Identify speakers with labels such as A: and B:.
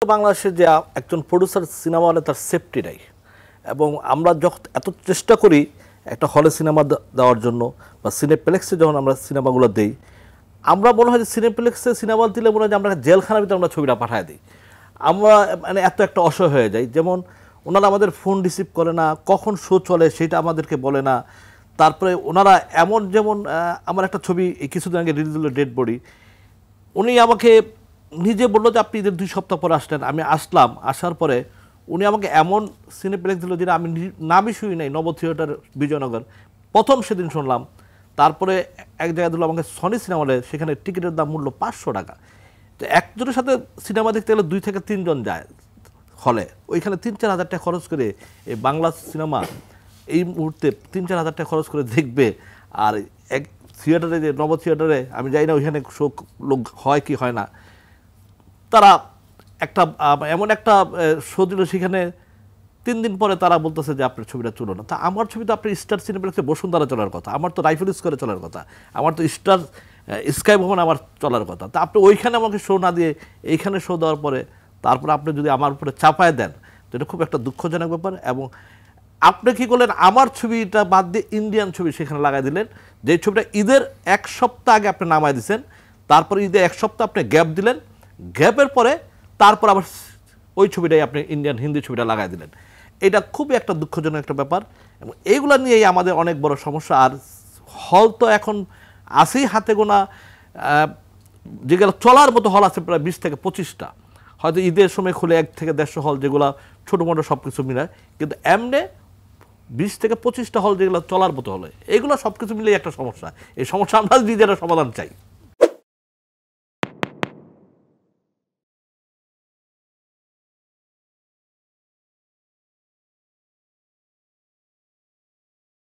A: বাংলাদেশে যে একজন প্রোডিউসার সিনেমা হলে তার সেফটি নাই এবং আমরা যখন এত চেষ্টা করি একটা হলে সিনেমা দেওয়ার জন্য বা সিনেপ্লেক্সে যখন আমরা সিনেমাগুলো দেই আমরা মনে হয় যে সিনেপ্লেক্সে সিনেমা দিলে মনে হয় যে আমরা জেলখানার ভিতরে আমরা ছবিটা পাঠিয়ে দিই। আমরা মানে এত একটা অসহায় হয়ে যাই, যেমন ওনারা আমাদের ফোন রিসিভ করে না, কখন শো চলে সেটা আমাদেরকে বলে না। তারপরে ওনারা এমন যেমন আমার একটা ছবি কিছুদিন আগে রিলিজ হলো ডেড বডি, উনি আমাকে নিজে বললো যে আপনি ঈদের 2 সপ্তাহ পরে আসলেন। আমি আসলাম, আসার পরে উনি আমাকে এমন সিনেপ্লেক্স দিল যেটা আমি নামই শুই নাই, নব থিয়েটার বিজয়নগর, প্রথম সেদিন শুনলাম। তারপরে এক জায়গায় দিল আমাকে সনি সিনেমা হলে, সেখানে টিকিটের দাম মূল্য 500 টাকা। তো একজনের সাথে সিনেমা দেখতে গেলে 2 থেকে 3 জন যায় হলে, ওইখানে 3-4 হাজার টাকা খরচ করে এই বাংলা সিনেমা এই মুহূর্তে 3-4 হাজার টাকা খরচ করে দেখবে। আর এক থিয়েটারে, যে নব থিয়েটারে আমি যাই না, ওইখানে শোক লোক হয় কি হয় না, তারা একটা এমন একটা শো দিল, সেখানে 3 দিন পরে তারা বলতেছে যে আপনার ছবিটা চলো না। তা আমার ছবি তো আপনার স্টার সিনেপ্লেক্সে বসুন্ধরা চলার কথা, আমার তো রাইফেল স্কোয়ারে চলার কথা, আমার তো স্টার স্কাই ভবন আমার চলার কথা। তা আপনি ওইখানে আমাকে শো না দিয়ে এইখানে শো দেওয়ার পরে তারপরে আপনি যদি আমার উপরে চাপায় দেন, তো এটা খুব একটা দুঃখজনক ব্যাপার। এবং আপনি কী করলেন, আমার ছবিটা বাদ দিয়ে ইন্ডিয়ান ছবি সেখানে লাগাই দিলেন, যে ছবিটা ঈদের 1 সপ্তাহ আগে আপনি নামায় দিয়েছেন, তারপরে ঈদের 1 সপ্তাহ আপনি গ্যাপ দিলেন, গ্যাপের পরে তারপর আবার ওই ছবিটাই আপনি ইন্ডিয়ান হিন্দি ছবিটা লাগাই দিলেন। এটা খুবই একটা দুঃখজনক একটা ব্যাপার এবং এইগুলো নিয়েই আমাদের অনেক বড় সমস্যা। আর হল তো এখন আছেই হাতে গোনা, যেগুলো চলার মতো হল আছে প্রায় 20 থেকে 25টা, হয়তো ঈদের সময় খুলে 1 থেকে 150 হল, যেগুলো ছোটো মোটো সব কিছু মিলায়। কিন্তু এমনি 20 থেকে 25টা হল যেগুলো চলার মতো হলে, এগুলো সব কিছু মিলেই একটা সমস্যা। এই সমস্যা আমরা নিজেরা সমাধান চাই।